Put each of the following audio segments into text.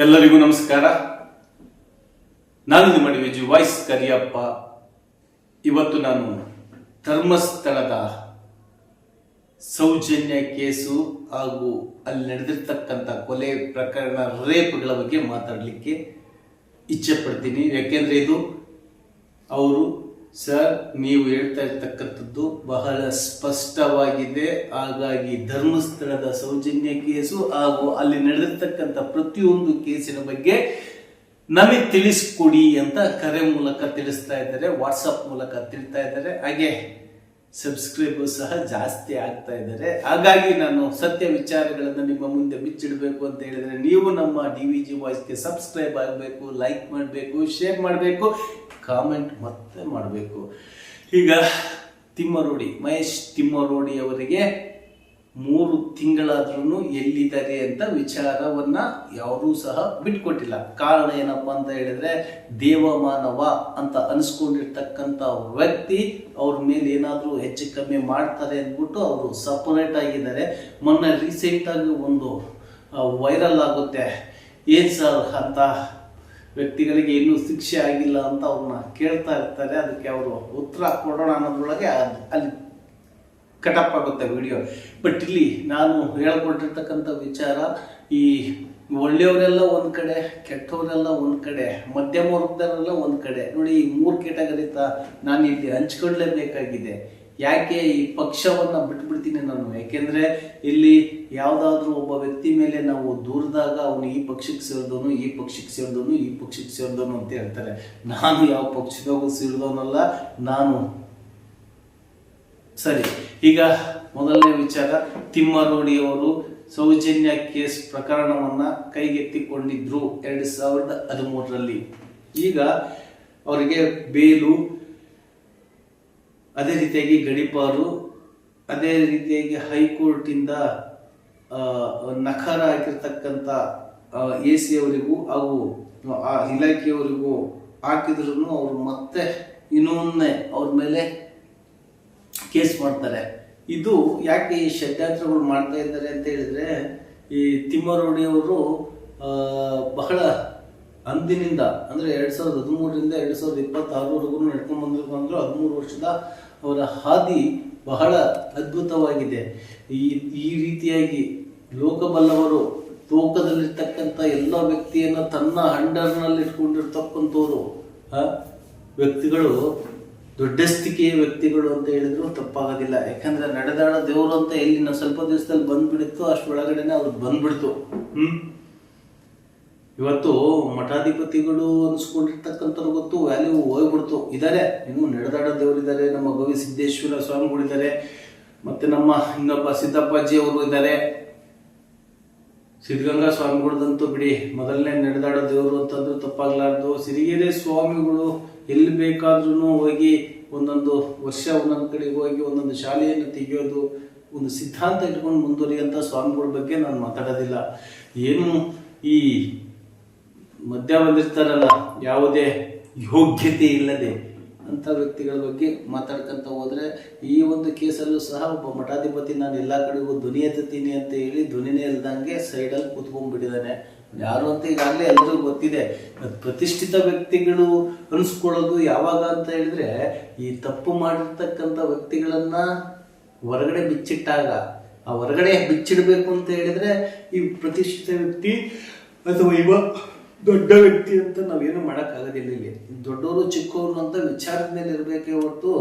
ಎಲ್ಲರಿಗೂ ನಮಸ್ಕಾರ. ನಾನು ನಿಮ್ಮ ಡಿವಿಜಿ ವಾಯ್ಸ್ ಕರಿಯಪ್ಪ. ಇವತ್ತು ನಾನು ಧರ್ಮಸ್ಥಳದ ಸೌಜನ್ಯ ಕೇಸು ಹಾಗೂ ಅಲ್ಲಿ ನಡೆದಿರ್ತಕ್ಕಂಥ ಕೊಲೆ ಪ್ರಕರಣ, ರೇಪ್ಗಳ ಬಗ್ಗೆ ಮಾತಾಡಲಿಕ್ಕೆ ಇಚ್ಛೆ ಪಡ್ತೀನಿ. ಯಾಕೆಂದ್ರೆ ಇದು ಅವರು ಸರ್ ನೀವು ಹೇಳ್ತಾ ಇರ್ತಕ್ಕಂಥದ್ದು ಬಹಳ ಸ್ಪಷ್ಟವಾಗಿದೆ. ಹಾಗಾಗಿ ಧರ್ಮಸ್ಥಳದ ಸೌಜನ್ಯ ಕೇಸು ಹಾಗೂ ಅಲ್ಲಿ ನಡೆದಿರ್ತಕ್ಕಂಥ ಪ್ರತಿಯೊಂದು ಕೇಸಿನ ಬಗ್ಗೆ ನಮಗೆ ತಿಳಿಸ್ಕೊಡಿ ಅಂತ ಕರೆ ಮೂಲಕ ತಿಳಿಸ್ತಾ ಇದ್ದಾರೆ, ವಾಟ್ಸಪ್ ಮೂಲಕ ತಿಳಿಸ್ತಾ ಇದ್ದಾರೆ. ಹಾಗೆ ಸಬ್ಸ್ಕ್ರೈಬರ್ ಸಹ ಜಾಸ್ತಿ ಆಗ್ತಾ ಇದ್ದಾರೆ. ಹಾಗಾಗಿ ನಾನು ಸತ್ಯ ವಿಚಾರಗಳನ್ನು ನಿಮ್ಮ ಮುಂದೆ ಬಿಚ್ಚಿಡಬೇಕು ಅಂತ ಹೇಳಿದ್ರೆ ನೀವು ನಮ್ಮ DVG ವಾಯ್ಸ್ಗೆ ಸಬ್ಸ್ಕ್ರೈಬ್ ಆಗಬೇಕು, ಲೈಕ್ ಮಾಡಬೇಕು, ಶೇರ್ ಮಾಡಬೇಕು, ಕಾಮೆಂಟ್ ಮತ್ತೆ ಮಾಡಬೇಕು. ಈಗ ಮಹೇಶ್ ತಿಮ್ಮರೋಡಿ ಅವರಿಗೆ 3 ತಿಂಗಳಾದ್ರೂ ಎಲ್ಲಿದ್ದಾರೆ ಅಂತ ವಿಚಾರವನ್ನ ಯಾರೂ ಸಹ ಬಿಟ್ಕೊಟ್ಟಿಲ್ಲ. ಕಾರಣ ಏನಪ್ಪಾ ಅಂತ ಹೇಳಿದ್ರೆ ದೇವಮಾನವ ಅಂತ ಅನ್ಸ್ಕೊಂಡಿರ್ತಕ್ಕಂಥ ವ್ಯಕ್ತಿ ಅವ್ರ ಮೇಲೆ ಏನಾದ್ರೂ ಹೆಚ್ಚು ಕಮ್ಮಿ ಮಾಡ್ತಾರೆ ಅಂದ್ಬಿಟ್ಟು ಅವರು ಸಪರೇಟ್ ಆಗಿದ್ದಾರೆ. ಮೊನ್ನೆ ರೀಸೆಂಟ್ ಆಗಿ ಒಂದು ವೈರಲ್ ಆಗುತ್ತೆ, ಏನ್ ಸರ್ ಅಂತ ವ್ಯಕ್ತಿಗಳಿಗೆ ಇನ್ನೂ ಶಿಕ್ಷೆ ಆಗಿಲ್ಲ ಅಂತ ಅವ್ರನ್ನ ಕೇಳ್ತಾ ಇರ್ತಾರೆ. ಅದಕ್ಕೆ ಅವರು ಉತ್ತರ ಕೊಡೋಣ ಅನ್ನೋದ್ರೊಳಗೆ ಅಲ್ಲಿ ಕಟಪ್ ಆಗುತ್ತೆ ವಿಡಿಯೋ. ಬಟ್ ಇಲ್ಲಿ ನಾನು ಹೇಳ್ಕೊಟ್ಟಿರ್ತಕ್ಕಂಥ ವಿಚಾರ, ಈ ಒಳ್ಳೆಯವರೆಲ್ಲ ಒಂದ್ ಕಡೆ, ಕೆಟ್ಟವರೆಲ್ಲ ಒಂದ್ ಕಡೆ, ಮಧ್ಯಮ ವರ್ಗದವರೆಲ್ಲ ಒಂದ್ ಕಡೆ. ನೋಡಿ, ಈ 3 ಕ್ಯಾಟಗರಿ ನಾನು ಇಲ್ಲಿ ಹಂಚ್ಕೊಳ್ಳೇಬೇಕಾಗಿದೆ. ಯಾಕೆ ಈ ಪಕ್ಷವನ್ನ ಬಿಟ್ಬಿಡ್ತೀನಿ ನಾನು, ಯಾಕೆಂದ್ರೆ ಇಲ್ಲಿ ಯಾವ್ದಾದ್ರು ಒಬ್ಬ ವ್ಯಕ್ತಿ ಮೇಲೆ ನಾವು ದೂರದಾಗ ಅವನು ಈ ಪಕ್ಷಕ್ಕೆ ಸೇರಿದವನು, ಈ ಪಕ್ಷಕ್ಕೆ ಸೇರಿದವನು, ಈ ಪಕ್ಷಕ್ಕೆ ಸೇರಿದವನು ಅಂತ ಹೇಳ್ತಾರೆ. ನಾನು ಯಾವ ಪಕ್ಷದಾಗ ಸೇರಿದವನಲ್ಲ ನಾನು. ಸರಿ, ಈಗ ಮೊದಲನೇ ವಿಚಾರ, ತಿಮ್ಮರೋಡಿ ಅವರು ಸೌಜನ್ಯ ಕೇಸ್ ಪ್ರಕರಣವನ್ನ ಕೈಗೆತ್ತಿಕೊಂಡಿದ್ರು 2013ರಲ್ಲಿ. ಈಗ ಅವರಿಗೆ ಬೇಲು, ಅದೇ ರೀತಿಯಾಗಿ ಗಡೀಪಾರು, ಅದೇ ರೀತಿಯಾಗಿ ಹೈಕೋರ್ಟ್ ಇಂದ ನಕಾರ ಹಾಕಿರ್ತಕ್ಕಂಥ AC ಅವರಿಗೂ ಹಾಗೂ ಆ ಇಲಾಖೆಯವರಿಗೂ ಹಾಕಿದ್ರು ಅವರು ಮತ್ತೆ ಇನ್ನೊಮ್ಮೆ ಅವ್ರ ಮೇಲೆ ಕೇಸ್ ಮಾಡ್ತಾರೆ. ಇದು ಯಾಕೆ ಈ ಷಡ್ಯಂತ್ರಗಳು ಮಾಡ್ತಾ ಇದ್ದಾರೆ ಅಂತ ಹೇಳಿದ್ರೆ, ಈ ತಿಮ್ಮರೋಡಿ ಅವರು ಬಹಳ ಅಂದಿನಿಂದ ಅಂದ್ರೆ 2013ರಿಂದ 2026ವರೆಗೂ ನಡ್ಕೊಂಡು ಬಂದ್ರು. 13 ವರ್ಷದ ಅವರ ಹಾದಿ ಬಹಳ ಅದ್ಭುತವಾಗಿದೆ. ಈ ರೀತಿಯಾಗಿ ಲೋಕಬಲ್ಲವರು, ಲೋಕದಲ್ಲಿರ್ತಕ್ಕಂಥ ಎಲ್ಲ ವ್ಯಕ್ತಿಯನ್ನ ತನ್ನ ಅಂಡರ್ನಲ್ಲಿ ಇಟ್ಕೊಂಡಿರ್ತಕ್ಕಂಥವ್ರು ವ್ಯಕ್ತಿಗಳು ದೊಡ್ಡಸ್ತಿಕೆಯ ವ್ಯಕ್ತಿಗಳು ಅಂತ ಹೇಳಿದ್ರು ತಪ್ಪಾಗೋದಿಲ್ಲ. ಯಾಕಂದ್ರೆ ನಡೆದಾಡ ದೇವರು ಅಂತ ಎಲ್ಲಿ ನಾವು ಸ್ವಲ್ಪ ದಿವಸದಲ್ಲಿ ಬಂದ್ಬಿಡುತ್ತೋ ಅಷ್ಟೊಳಗಡೆನೆ ಅವ್ರಿಗೆ ಬಂದ್ಬಿಡ್ತು. ಇವತ್ತು ಮಠಾಧಿಪತಿಗಳು ಅನ್ಸ್ಕೊಂಡಿರ್ತಕ್ಕಂಥವ್ರು ಗೊತ್ತು, ವ್ಯಾಲ್ಯೂ ಹೋಗ್ಬಿಡ್ತು. ಇದಾರೆ, ಇನ್ನು ನಡೆದಾಡ ದೇವರಿದ್ದಾರೆ, ನಮ್ಮ ಗವಿಸಿದ್ದೇಶ್ವರ ಸ್ವಾಮಿಗಳಿದ್ದಾರೆ, ಮತ್ತೆ ನಮ್ಮ ಇನ್ನೊಬ್ಬ ಸಿದ್ದಪ್ಪಾಜಿ ಅವರು ಇದ್ದಾರೆ, ಸಿದ್ಧಗಂಗಾ ಸ್ವಾಮಿಗಳದಂತೂ ಬಿಡಿ ಮೊದಲನೇ ನಡೆದಾಡೋ ದೇವರು ಅಂತಂದ್ರೂ ತಪ್ಪಾಗ್ಲಾರ್ದು. ಸಿರಿಗೆರೆ ಸ್ವಾಮಿಗಳು ಎಲ್ಲಿ ಬೇಕಾದ್ರೂ ಹೋಗಿ ಒಂದೊಂದು ವರ್ಷ ಒಂದೊಂದು ಕಡೆಗೆ ಹೋಗಿ ಒಂದೊಂದು ಶಾಲೆಯನ್ನು ತೆಗೆಯೋದು, ಒಂದು ಸಿದ್ಧಾಂತ ಇಟ್ಕೊಂಡು ಮುಂದುವರಿಯಂತ ಸ್ವಾಮಿಗಳ ಬಗ್ಗೆ ನಾನು ಮಾತಾಡೋದಿಲ್ಲ. ಏನು ಈ ಮಧ್ಯ ಬಂದಿರ್ತಾರಲ್ಲ, ಯಾವುದೇ ಯೋಗ್ಯತೆ ಇಲ್ಲದೆ ಅಂತ ವ್ಯಕ್ತಿಗಳ ಬಗ್ಗೆ ಮಾತಾಡ್ಕೊಂತ ಹೋದ್ರೆ, ಈ ಒಂದು ಕೇಸಲ್ಲೂ ಸಹ ಒಬ್ಬ ಮಠಾಧಿಪತಿ ನಾನು ಎಲ್ಲಾ ಕಡೆಗೂ ಧ್ವನಿ ಎತ್ತೀನಿ ಅಂತ ಹೇಳಿ ಧ್ವನಿನೇ ಇಲ್ದಂಗೆ ಸೈಡಲ್ಲಿ ಕೂತ್ಕೊಂಡ್ಬಿಟ್ಟಿದ್ದಾನೆ. ಯಾರು ಅಂತ ಈಗಾಗಲೇ ಎಲ್ಲರಿಗೂ ಗೊತ್ತಿದೆ. ಪ್ರತಿಷ್ಠಿತ ವ್ಯಕ್ತಿಗಳು ಅನ್ಸ್ಕೊಳ್ಳೋದು ಯಾವಾಗ ಅಂತ ಹೇಳಿದ್ರೆ, ಈ ತಪ್ಪು ಮಾಡಿರ್ತಕ್ಕಂಥ ವ್ಯಕ್ತಿಗಳನ್ನ ಹೊರಗಡೆ ಬಿಚ್ಚಿಟ್ಟಾಗ. ಆ ಹೊರಗಡೆ ಬಿಚ್ಚಿಡ್ಬೇಕು ಅಂತ ಹೇಳಿದ್ರೆ ಈ ಪ್ರತಿಷ್ಠಿತ ವ್ಯಕ್ತಿ ಅಥವಾ ಇವ ದೊಡ್ಡ ವ್ಯಕ್ತಿ ಅಂತ ನಾವೇನು ಮಾಡಕ್ ಆಗೋದಿಲ್ಲ. ಇಲ್ಲಿ ದೊಡ್ಡವರು ಚಿಕ್ಕವರು ಅಂತ ವಿಚಾರದ ಮೇಲೆ ಇರಬೇಕೇ ಹೊರತು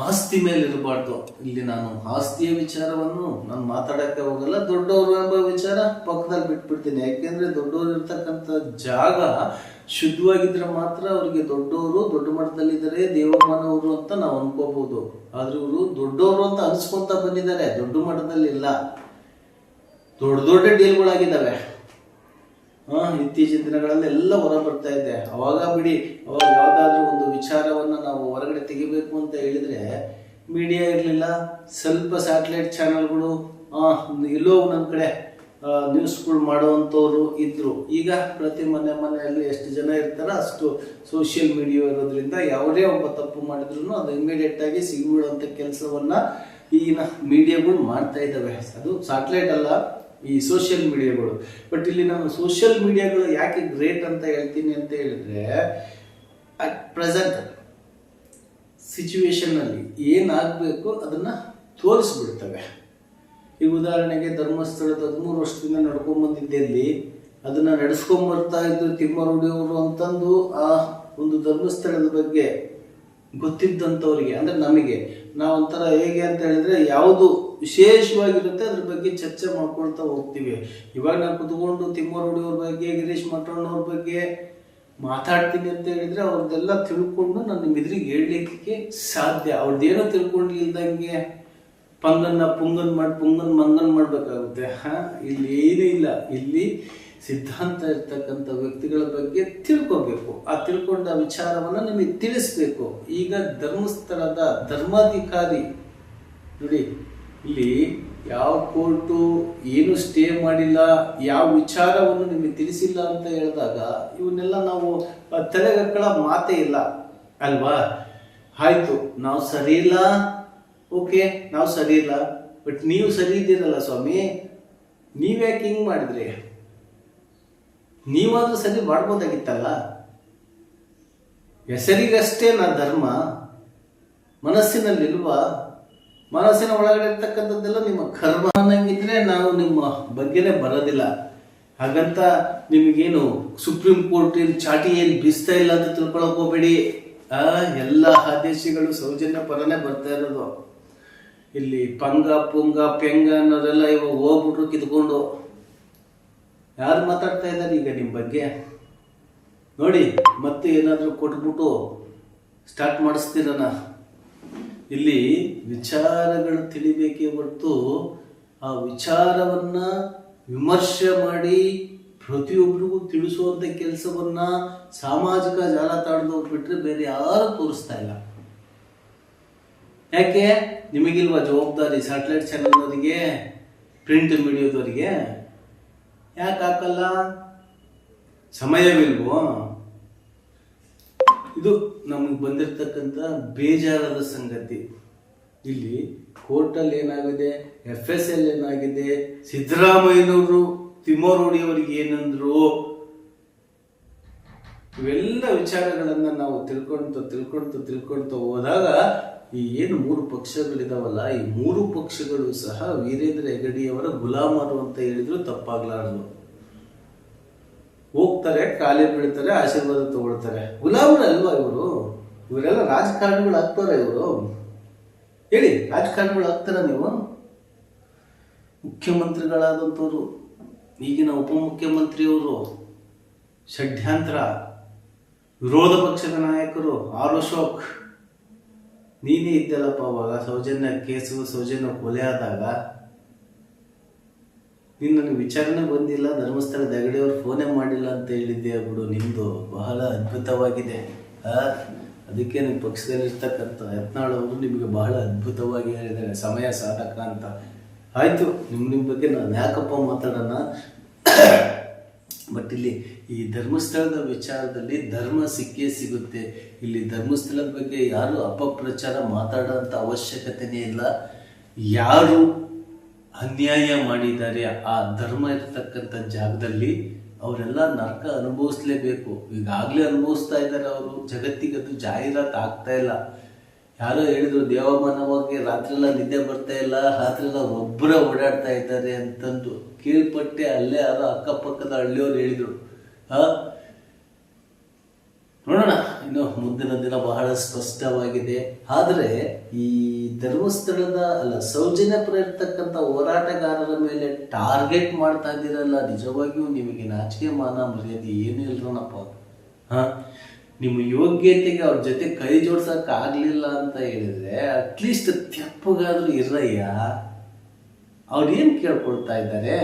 ಆಸ್ತಿ ಮೇಲೆ ಇರಬಾರ್ದು. ಇಲ್ಲಿ ನಾನು ಆಸ್ತಿಯ ವಿಚಾರವನ್ನು ನಾನು ಮಾತಾಡಕ್ಕೆ ಹೋಗಲ್ಲ. ದೊಡ್ಡವರು ಎಂಬ ವಿಚಾರ ಪಕ್ಕದಲ್ಲಿ ಬಿಟ್ಬಿಡ್ತೀನಿ. ಯಾಕೆಂದ್ರೆ ದೊಡ್ಡವರು ಇರ್ತಕ್ಕಂಥ ಜಾಗ ಶುದ್ಧವಾಗಿದ್ರೆ ಮಾತ್ರ ಅವ್ರಿಗೆ ದೊಡ್ಡವರು, ದೊಡ್ಡ ಮಟ್ಟದಲ್ಲಿದ್ದಾರೆ, ದೇವಮಾನವರು ಅಂತ ನಾವು ಅನ್ಕೋಬಹುದು. ಆದ್ರೆ ಇವರು ದೊಡ್ಡವರು ಅಂತ ಅನ್ಸ್ಕೊಂತ ಬಂದಿದ್ದಾರೆ, ದೊಡ್ಡ ಮಟ್ಟದಲ್ಲಿ ಇಲ್ಲ. ದೊಡ್ಡ ದೊಡ್ಡ ಡೀಲ್ಗಳಾಗಿದ್ದಾವೆ. ಇತ್ತೀಚಿನ ದಿನಗಳಲ್ಲಿ ಎಲ್ಲ ಹೊರ ಬರ್ತಾ ಇದೆ. ಅವಾಗ ಬಿಡಿ, ಅವಾಗ ಯಾವ್ದಾದ್ರು ಒಂದು ವಿಚಾರವನ್ನ ನಾವು ಹೊರಗಡೆ ತೆಗಿಬೇಕು ಅಂತ ಹೇಳಿದ್ರೆ ಮೀಡಿಯಾ ಇರ್ಲಿಲ್ಲ, ಸ್ವಲ್ಪ ಸ್ಯಾಟಲೈಟ್ ಚಾನೆಲ್ಗಳು, ಎಲ್ಲೋ ಒಂದೊಂದ್ ಕಡೆ ನ್ಯೂಸ್ಗಳು ಮಾಡುವಂತವ್ರು ಇದ್ರು. ಈಗ ಪ್ರತಿ ಮನೆಯಲ್ಲಿ ಎಷ್ಟು ಜನ ಇರ್ತಾರ ಅಷ್ಟು ಸೋಷಿಯಲ್ ಮೀಡಿಯಾ ಇರೋದ್ರಿಂದ ಯಾವುದೇ ಒಬ್ಬ ತಪ್ಪು ಮಾಡಿದ್ರು ಅದು ಇಮಿಡಿಯೇಟ್ ಆಗಿ ಸಿಗ್ಬಿಡುವಂತ ಕೆಲಸವನ್ನ ಈಗಿನ ಮೀಡಿಯಾಗಳು ಮಾಡ್ತಾ ಇದ್ದಾವೆ. ಅದು ಸ್ಯಾಟಲೈಟ್ ಅಲ್ಲ, ಈ ಸೋಷಿಯಲ್ ಮೀಡಿಯಾಗಳು. ಬಟ್ ಇಲ್ಲಿ ನಾನು ಸೋಷಿಯಲ್ ಮೀಡಿಯಾಗಳು ಯಾಕೆ ಗ್ರೇಟ್ ಅಂತ ಹೇಳ್ತೀನಿ ಅಂತ ಹೇಳಿದ್ರೆ, ಅಟ್ ಪ್ರೆಸೆಂಟ್ ಸಿಚುವೇಶನ್ನಲ್ಲಿ ಏನಾಗಬೇಕು ಅದನ್ನು ತೋರಿಸ್ಬಿಡ್ತವೆ. ಈಗ ಉದಾಹರಣೆಗೆ ಧರ್ಮಸ್ಥಳದ 13 ವರ್ಷದಿಂದ ನಡ್ಕೊಂಡ್ಬಂದಿದ್ದಲ್ಲಿ ಅದನ್ನು ನಡೆಸ್ಕೊಂಬರ್ತಾ ಇದ್ರು ತಿಮ್ಮರೂಢಿಯವರು ಅಂತಂದು ಆ ಒಂದು ಧರ್ಮಸ್ಥಳದ ಬಗ್ಗೆ ಗೊತ್ತಿದ್ದಂಥವ್ರಿಗೆ, ಅಂದರೆ ನಮಗೆ ನಾವೊಂಥರ ಹೇಗೆ ಅಂತ ಹೇಳಿದ್ರೆ ಯಾವುದು ವಿಶೇಷವಾಗಿರುತ್ತೆ ಅದ್ರ ಬಗ್ಗೆ ಚರ್ಚೆ ಮಾಡ್ಕೊಳ್ತಾ ಹೋಗ್ತೀವಿ. ಇವಾಗ ನಾನು ಕುತ್ಕೊಂಡು ತಿಮ್ಮರೂಢಿಯವ್ರ ಬಗ್ಗೆ, ಗಿರೀಶ್ ಮಠಣ್ಣವ್ರ ಬಗ್ಗೆ ಮಾತಾಡ್ತೀನಿ ಅಂತ ಹೇಳಿದ್ರೆ ಅವ್ರದ್ದೆಲ್ಲ ತಿಳ್ಕೊಂಡು ನಾನು ನಿಮ್ಮ ಎದುರಿಗೆ ಹೇಳಲಿಕ್ಕೆ ಸಾಧ್ಯ. ಅವ್ರದ್ದೇನೋ ತಿಳ್ಕೊಂಡಿಲ್ದಂಗೆ ಪಂಗನ್ ಮಂಗನ್ ಮಾಡಬೇಕಾಗುತ್ತೆ. ಇಲ್ಲಿ ಏನೂ ಇಲ್ಲ. ಇಲ್ಲಿ ಸಿದ್ಧಾಂತ ಇರ್ತಕ್ಕಂಥ ವ್ಯಕ್ತಿಗಳ ಬಗ್ಗೆ ತಿಳ್ಕೋಬೇಕು. ಆ ತಿಳ್ಕೊಂಡ ವಿಚಾರವನ್ನು ನಿಮಗೆ ತಿಳಿಸ್ಬೇಕು. ಈಗ ಧರ್ಮಸ್ಥಳದ ಧರ್ಮಾಧಿಕಾರಿ ನೋಡಿ, ಇಲ್ಲಿ ಯಾವ ಕೋರ್ಟು ಏನು ಸ್ಟೇ ಮಾಡಿಲ್ಲ, ಯಾವ ವಿಚಾರವನ್ನು ನಿಮಗೆ ತಿಳಿಸಿಲ್ಲ ಅಂತ ಹೇಳಿದಾಗ ಇವನ್ನೆಲ್ಲ ನಾವು ತಲೆಗಕ್ಕಳ ಮಾತೇ ಇಲ್ಲ ಅಲ್ವಾ? ಆಯ್ತು, ನಾವು ಸರಿ ಇಲ್ಲ, ಓಕೆ, ನಾವು ಸರಿ ಇಲ್ಲ, ಬಟ್ ನೀವು ಸರಿ ಇದ್ದೀರಲ್ಲ ಸ್ವಾಮಿ, ನೀವ್ಯಾಕೆ ಹಿಂಗೆ ಮಾಡಿದ್ರಿ? ನೀವಾದ್ರೂ ಸರಿ ಮಾಡ್ಬೋದಾಗಿತ್ತಲ್ಲ. ಹೆಸರಿಗಷ್ಟೇ ನಾ ಧರ್ಮ, ಮನಸ್ಸಿನಲ್ಲಿಲ್ವಾ? ಮನಸ್ಸಿನ ಒಳಗಡೆ ಇರ್ತಕ್ಕಂಥದ್ದೆಲ್ಲ ನಿಮ್ಮ ಕರ್ಮ ಅನ್ನಂಗಿದ್ರೆ ನಾವು ನಿಮ್ಮ ಬಗ್ಗೆನೇ ಬರೋದಿಲ್ಲ. ಹಾಗಂತ ನಿಮಗೇನು ಸುಪ್ರೀಂ ಕೋರ್ಟ್ ಏನು ಚಾಟಿ ಏನು ಬೀಸ್ತಾ ಇಲ್ಲ ಅಂತ ತಿಳ್ಕೊಳಕ್ ಹೋಗ್ಬೇಡಿ. ಎಲ್ಲ ಆದೇಶಗಳು ಸೌಜನ್ಯ ಪರನೇ ಬರ್ತಾ ಇರೋದು. ಇಲ್ಲಿ ಪಂಗ ಪುಂಗ ಪೆಂಗ ಅನ್ನೋರೆಲ್ಲ ಇವಾಗ ಹೋಗ್ಬಿಟ್ರು ಕಿತ್ಕೊಂಡು. ಯಾರು ಮಾತಾಡ್ತಾ ಇದ್ದಾರೆ ಈಗ ನಿಮ್ಮ ಬಗ್ಗೆ? ನೋಡಿ, ಮತ್ತೆ ಏನಾದರೂ ಕೊಟ್ಬಿಟ್ಟು ಸ್ಟಾರ್ಟ್ ಮಾಡಿಸ್ತೀರನ? ಇಲ್ಲಿ ವಿಚಾರಗಳು ತಿಳಿಬೇಕೇ ಹೊರತು ಆ ವಿಚಾರವನ್ನ ವಿಮರ್ಶೆ ಮಾಡಿ ಪ್ರತಿಯೊಬ್ಬರಿಗೂ ತಿಳಿಸುವಂಥ ಕೆಲಸವನ್ನ ಸಾಮಾಜಿಕ ಜಾಲತಾಣದವ್ರು ಬಿಟ್ಟರೆ ಬೇರೆ ಯಾರು ತೋರಿಸ್ತಾ ಇಲ್ಲ. ಯಾಕೆ? ನಿಮಗಿಲ್ವಾ ಜವಾಬ್ದಾರಿ? ಸ್ಯಾಟಲೈಟ್ ಚಾನಲ್ನವರಿಗೆ, ಪ್ರಿಂಟ್ ಮೀಡಿಯಾದವರಿಗೆ ಯಾಕೆ ಹಾಕಲ್ಲ? ಸಮಯವಿಲ್ವೋ? ಇದು ನಮಗೆ ಬಂದಿರತಕ್ಕಂಥ ಬೇಜಾರದ ಸಂಗತಿ. ಇಲ್ಲಿ ಕೋರ್ಟಲ್ಲಿ ಏನಾಗಿದೆ, FSL ಏನಾಗಿದೆ, ಸಿದ್ದರಾಮಯ್ಯನವರು ತಿಮ್ಮರೂಢಿಯವರಿಗೆ ಏನಂದ್ರು, ಇವೆಲ್ಲ ವಿಚಾರಗಳನ್ನು ನಾವು ತಿಳ್ಕೊಳ್ತಾ ಹೋದಾಗ ಈ ಏನು 3 ಪಕ್ಷಗಳಿದಾವಲ್ಲ, ಈ 3 ಪಕ್ಷಗಳು ಸಹ ವೀರೇಂದ್ರ ಹೆಗಡೆಯವರ ಗುಲಾಮರು ಅಂತ ಹೇಳಿದ್ರು ತಪ್ಪಾಗ್ಲಾರ್ದು. ಹೋಗ್ತಾರೆ, ಕಾಲಿ ಬೀಳ್ತಾರೆ, ಆಶೀರ್ವಾದ ತಗೊಳ್ತಾರೆ. ಗುಲಾಮರಲ್ವಾ ಇವರು? ಇವರೆಲ್ಲ ರಾಜಕಾರಣಿಗಳು ಆಗ್ತಾರ? ಇವರು ಹೇಳಿ, ರಾಜಕಾರಣಿಗಳು ಆಗ್ತಾರ? ನೀವು ಮುಖ್ಯಮಂತ್ರಿಗಳಾದಂಥವ್ರು, ಈಗಿನ ಉಪಮುಖ್ಯಮಂತ್ರಿಯವರು, ಷಡ್ಯಂತ್ರ, ವಿರೋಧ ಪಕ್ಷದ ನಾಯಕರು ಆರ್ ಅಶೋಕ್, ನೀನೇ ಇದ್ದಲ್ಲಪ್ಪ ಅವಾಗ ಸೌಜನ್ಯ ಕೇಸು, ಸೌಜನ್ಯ ಕೊಲೆ ಆದಾಗ. ನೀನು ನನಗೆ ವಿಚಾರಣೆ ಬಂದಿಲ್ಲ, ಧರ್ಮಸ್ಥಳದ ಹೆಗಡೆಯವರು ಫೋನೇ ಮಾಡಿಲ್ಲ ಅಂತ ಹೇಳಿದ್ದೆ ಬಿಡು. ನಿಮ್ಮದು ಬಹಳ ಅದ್ಭುತವಾಗಿದೆ. ಅದಕ್ಕೆ ನಿಮ್ಮ ಪಕ್ಷದಲ್ಲಿರ್ತಕ್ಕಂಥ ಯತ್ನಾಳ್ ಅವರು ನಿಮಗೆ ಬಹಳ ಅದ್ಭುತವಾಗಿ ಹೇಳಿದ್ದಾರೆ, ಸಮಯ ಸಾಧಕ ಅಂತ. ಆಯಿತು, ನಿಮ್ಮ ಬಗ್ಗೆ ನಾನು ಯಾಕಪ್ಪ ಮಾತಾಡೋಣ. ಬಟ್ ಇಲ್ಲಿ ಈ ಧರ್ಮಸ್ಥಳದ ವಿಚಾರದಲ್ಲಿ ಧರ್ಮ ಸಿಕ್ಕೇ ಸಿಗುತ್ತೆ. ಇಲ್ಲಿ ಧರ್ಮಸ್ಥಳದ ಬಗ್ಗೆ ಯಾರು ಅಪಪ್ರಚಾರ ಮಾತಾಡೋಂಥ ಅವಶ್ಯಕತೆನೇ ಇಲ್ಲ. ಯಾರು ಅನ್ಯಾಯ ಮಾಡಿದ್ದಾರೆ ಆ ಧರ್ಮ ಇರತಕ್ಕಂಥ ಜಾಗದಲ್ಲಿ ಅವರೆಲ್ಲ ನರಕ ಅನುಭವಿಸ್ಲೇಬೇಕು. ಈಗಾಗಲೇ ಅನುಭವಿಸ್ತಾ ಇದ್ದಾರೆ ಅವರು. ಜಗತ್ತಿಗೆ ಅದು ಜಾಹೀರಾತು ಆಗ್ತಾ ಇಲ್ಲ. ಯಾರೋ ಹೇಳಿದ್ರು ದೇವಮಾನವಾಗಿ ರಾತ್ರಿಯೆಲ್ಲ ನಿದ್ದೆ ಬರ್ತಾ ಇಲ್ಲ, ರಾತ್ರಿಯೆಲ್ಲ ಒಬ್ಬರೇ ಓಡಾಡ್ತಾ ಇದ್ದಾರೆ ಅಂತಂದು ಕೇಳ್ಪಟ್ಟೆ. ಅಲ್ಲೇ ಯಾರೋ ಅಕ್ಕಪಕ್ಕದ ಹಳ್ಳಿಯವ್ರು ಹೇಳಿದ್ರು. ನೋಡೋಣ, ಇನ್ನು ಮುಂದಿನ ದಿನ ಬಹಳ ಸ್ಪಷ್ಟವಾಗಿದೆ. ಆದರೆ ಈ ಧರ್ಮಸ್ಥಳದ ಸೌಜನ್ಯಪುರ ಇರ್ತಕ್ಕಂಥ ಹೋರಾಟಗಾರರ ಮೇಲೆ ಟಾರ್ಗೆಟ್ ಮಾಡ್ತಾ ಇದ್ದೀರಲ್ಲ, ನಿಜವಾಗಿಯೂ ನಿಮಗೆ ನಾಚಿಕೆ ಮಾನ ಮರ್ಯಾದೆ ಏನು ಇಲ್ರನಪ್ಪ. ನಿಮ್ಮ ಯೋಗ್ಯತೆಗೆ ಅವ್ರ ಜೊತೆ ಕೈ ಜೋಡ್ಸಕ್ ಆಗ್ಲಿಲ್ಲ ಅಂತ ಹೇಳಿದ್ರೆ ಅಟ್ಲೀಸ್ಟ್ ತೆಪ್ಪಗಾದ್ರೂ ಇರಯ್ಯ. ಅವ್ರು ಏನು ಕೇಳ್ಕೊಳ್ತಾ ಇದ್ದಾರೆ?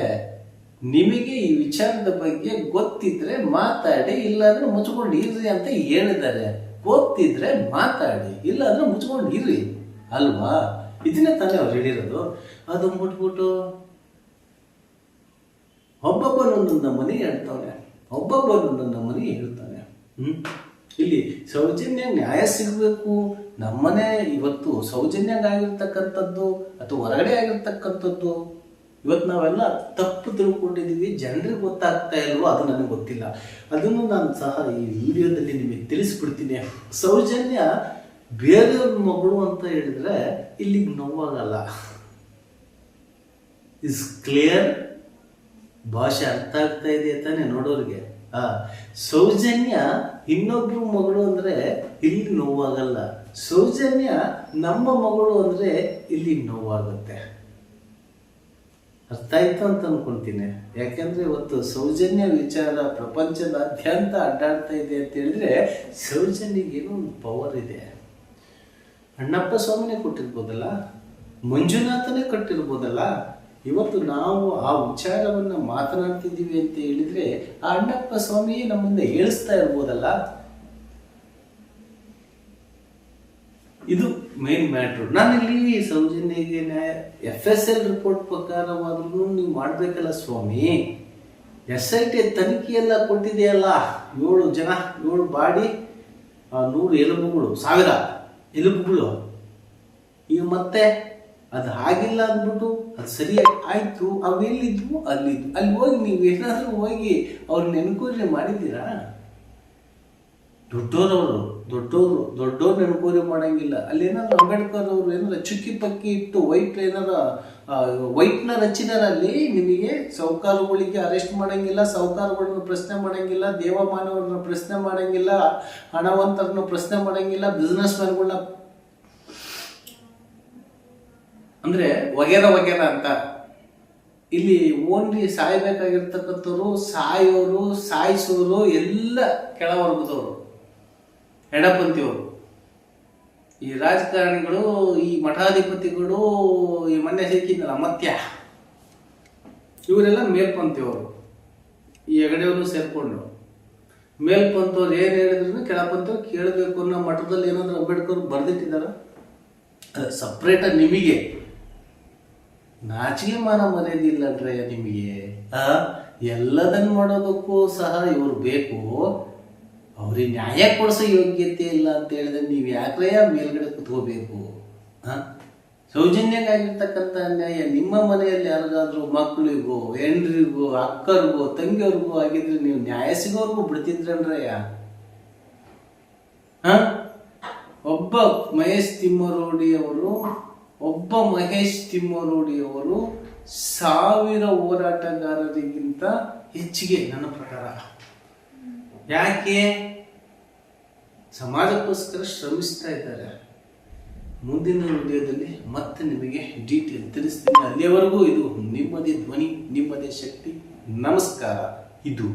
ನಿಮಗೆ ಈ ವಿಚಾರದ ಬಗ್ಗೆ ಗೊತ್ತಿದ್ರೆ ಮಾತಾಡಿ, ಇಲ್ಲಾಂದ್ರೆ ಮುಚ್ಕೊಂಡು ಇರ್ರಿ ಅಂತ ಹೇಳಿದ್ದಾರೆ. ಗೊತ್ತಿದ್ರೆ ಮಾತಾಡಿ, ಇಲ್ಲಾಂದ್ರೆ ಮುಚ್ಕೊಂಡು ಇರ್ರಿ ಅಲ್ವಾ? ಇದನ್ನೇ ತಾನೇ ಅವ್ರು ಹೇಳಿರೋದು. ಅದು ಮುಟ್ಬಿಟ್ಟು ಒಬ್ಬೊಬ್ಬನೊಂದೊಂದು ಮನೆ ಹೇಳ್ತಾನೆ, ಒಬ್ಬೊಬ್ಬನೊಂದೊಂದು ಮನೆ ಹೇಳ್ತಾನೆ. ಇಲ್ಲಿ ಸೌಜನ್ಯ ನ್ಯಾಯ ಸಿಗಬೇಕು. ನಮ್ಮನೆ ಇವತ್ತು ಸೌಜನ್ಯಗಾಗಿರ್ತಕ್ಕಂಥದ್ದು ಅಥವಾ ಹೊರಗಡೆ ಆಗಿರ್ತಕ್ಕಂಥದ್ದು ಇವತ್ತು ನಾವೆಲ್ಲ ತಪ್ಪು ತಿಳ್ಕೊಂಡಿದ್ದೀವಿ, ಜನರಿಗೆ ಗೊತ್ತಾಗ್ತಾ ಇಲ್ವೋ ಅದು ನನಗೆ ಗೊತ್ತಿಲ್ಲ. ಅದನ್ನು ನಾನು ಸಹ ಈ ವಿಡಿಯೋದಲ್ಲಿ ನಿಮಗೆ ತಿಳಿಸ್ಬಿಡ್ತೀನಿ. ಸೌಜನ್ಯ ಬೇರೆಯವ್ರ ಮಗಳು ಅಂತ ಹೇಳಿದ್ರೆ ಇಲ್ಲಿಗೆ ನೋವಾಗಲ್ಲ. Is clear? ಭಾಷೆ ಅರ್ಥ ಆಗ್ತಾ ಇದೆ ತಾನೆ ನೋಡೋರಿಗೆ? ಸೌಜನ್ಯ ಇನ್ನೊಬ್ರು ಮಗಳು ಅಂದ್ರೆ ಇಲ್ಲಿ ನೋವಾಗಲ್ಲ. ಸೌಜನ್ಯ ನಮ್ಮ ಮಗಳು ಅಂದ್ರೆ ಇಲ್ಲಿ ನೋವಾಗುತ್ತೆ. ಅರ್ಥ ಆಯ್ತು ಅಂತ ಅನ್ಕೊಂತೀನಿ. ಯಾಕೆಂದ್ರೆ ಇವತ್ತು ಸೌಜನ್ಯ ವಿಚಾರ ಪ್ರಪಂಚದಾದ್ಯಂತ ಅಡ್ಡಾಡ್ತಾ ಇದೆ ಅಂತ ಹೇಳಿದ್ರೆ ಸೌಜನ್ಯಗೇನೋ ಒಂದು ಪವರ್ ಇದೆ. ಅಣ್ಣಪ್ಪ ಸ್ವಾಮಿನೇ ಕೊಟ್ಟಿರ್ಬೋದಲ್ಲ, ಮಂಜುನಾಥನೇ ಕೊಟ್ಟಿರ್ಬೋದಲ್ಲ. ಇವತ್ತು ನಾವು ಆ ವಿಚಾರವನ್ನು ಮಾತನಾಡ್ತಿದ್ದೀವಿ ಅಂತ ಹೇಳಿದ್ರೆ ಆ ಅಣ್ಣಪ್ಪ ಸ್ವಾಮಿಯೇ ನಮ್ಮಿಂದ ಹೇಳಿಸ್ತಾ ಇರ್ಬೋದಲ್ಲ. ಇದು ಮೇನ್ ಮ್ಯಾಟ್ರು. ನಾನಿಲ್ಲಿ ಸೌಜನ್ಯಗೆ FSL ರಿಪೋರ್ಟ್ ಪ್ರಕಾರವಾದ್ರೂ ನೀವು ಮಾಡಬೇಕಲ್ಲ ಸ್ವಾಮಿ. SIT ತನಿಖೆಯೆಲ್ಲ ಕೊಟ್ಟಿದೆಯಲ್ಲ, 7 ಜನ, 7 ಬಾಡಿ, 100 ಎಲುಬುಗಳು, 1000 ಎಲುಬುಗಳು. ಈಗ ಮತ್ತೆ ಅದು ಆಗಿಲ್ಲ ಅಂದ್ಬಿಟ್ಟು ಅದು ಸರಿಯಾಗಿ ಆಯ್ತು, ಅವೆಲ್ಲಿದ್ವು ಅಲ್ಲಿದ್ವು. ಅಲ್ಲಿ ಹೋಗಿ ನೀವು ಏನಾದರೂ ಹೋಗಿ ಅವ್ರನ್ನ ಎನ್ಕ್ವೈರಿ ಮಾಡಿದ್ದೀರಾ? ದೊಡ್ಡವ್ರು ಎನ್ಕ್ವೈರಿ ಮಾಡಂಗಿಲ್ಲ. ಅಲ್ಲಿ ಏನಾದ್ರು ಅಂಬೇಡ್ಕರ್ ಅವರು ಏನಾರ ಚುಕ್ಕಿ ಪಕ್ಕಿ ಇಟ್ಟು ವೈಟ್ನ ರಚಿದಾರ ಅಲ್ಲಿ ನಿಮಗೆ. ಸಾಹುಕಾರಗಳಿಗೆ ಅರೆಸ್ಟ್ ಮಾಡಂಗಿಲ್ಲ, ಸಾಹುಕಾರಗಳನ್ನ ಪ್ರಶ್ನೆ ಮಾಡಂಗಿಲ್ಲ, ದೇವಮಾನವ್ರನ್ನ ಪ್ರಶ್ನೆ ಮಾಡಂಗಿಲ್ಲ, ಹಣವಂತರನ್ನ ಪ್ರಶ್ನೆ ಮಾಡಂಗಿಲ್ಲ, ಬಿಸ್ನೆಸ್ ಮ್ಯಾನ್ಗಳನ್ನ ಅಂದ್ರೆ ವಗೇರ ಅಂತ. ಇಲ್ಲಿ ಓನ್ಲಿ ಸಾಯ್ಬೇಕಾಗಿರ್ತಕ್ಕಂಥವ್ರು, ಸಾಯೋರು, ಸಾಯಿಸೋರು ಎಲ್ಲ ಕೆಳವರ್ಗದವರು, ಎಡಪಂಥಿಯವರು. ಈ ರಾಜಕಾರಣಿಗಳು, ಈ ಮಠಾಧಿಪತಿಗಳು, ಈ ಮೊನ್ನೆ ಸಿಕ್ಕಿದ್ನಲ್ಲ ಮತ್ಯ, ಇವರೆಲ್ಲ ಮೇಲ್ಪಂಥಿಯವರು. ಈ ಹೆಗಡೆಯವರು ಸೇರ್ಕೊಂಡು ಮೇಲ್ಪಂಥವ್ರು ಏನು ಹೇಳಿದ್ರು ಕೆಳಪಂಥವ್ರು ಕೇಳಬೇಕು ಅನ್ನೋ ಮಠದಲ್ಲಿ ಏನಾದ್ರು ಅಂಬೇಡ್ಕರ್ ಬರೆದಿಟ್ಟಿದಾರ? ಸಪ್ರೇಟಾಗಿ ನಿಮಗೆ ನಾಚಿಕೆ ಮಾನ ಮರ್ಯಾದಿಲ್ಲಂದ್ರೆ ನಿಮಗೆ. ಎಲ್ಲದನ್ನು ಮಾಡೋದಕ್ಕೂ ಸಹ ಇವರು ಬೇಕು. ಅವ್ರಿಗೆ ನ್ಯಾಯ ಕೊಡಿಸೋ ಯೋಗ್ಯತೆ ಇಲ್ಲ ಅಂತ ಹೇಳಿದ್ರೆ ನೀವು ಯಾಕ್ರೆ ಮೇಲ್ಗಡೆ ಕುತ್ಕೋಬೇಕು? ಸೌಜನ್ಯಗಾಗಿರ್ತಕ್ಕಂಥ ನ್ಯಾಯ ನಿಮ್ಮ ಮನೆಯಲ್ಲಿ ಯಾರಿಗಾದ್ರೂ ಮಕ್ಕಳಿಗೂ, ಹೆಂಡ್ರಿಗೂ, ಅಕ್ಕರಿಗೂ, ತಂಗಿಯವ್ರಿಗೂ ಆಗಿದ್ರೆ ನೀವು ನ್ಯಾಯ ಸಿಗೋರ್ಗೂ ಬಿಡ್ತಿದ್ರನ್ರಯ್ಯ. ಒಬ್ಬ ಮಹೇಶ್ ತಿಮ್ಮರೋಡಿಯವರು 1000 ಹೋರಾಟಗಾರರಿಗಿಂತ ಹೆಚ್ಚಿಗೆ ನನ್ನ ಪ್ರಕಾರ. ಯಾಕೆ? ಸಮಾಜಕ್ಕೋಸ್ಕರ ಶ್ರಮಿಸ್ತಾ ಇದ್ದಾರೆ. ಮುಂದಿನ ವಿಡಿಯೋದಲ್ಲಿ ಮತ್ತೆ ನಿಮಗೆ ಡೀಟೇಲ್ ತಿಳಿಸ್ತೀನಿ. ಅಲ್ಲಿಯವರೆಗೂ ಇದು ನಿಮ್ಮದೇ ಧ್ವನಿ, ನಿಮ್ಮದೇ ಶಕ್ತಿ. ನಮಸ್ಕಾರ. ಇದು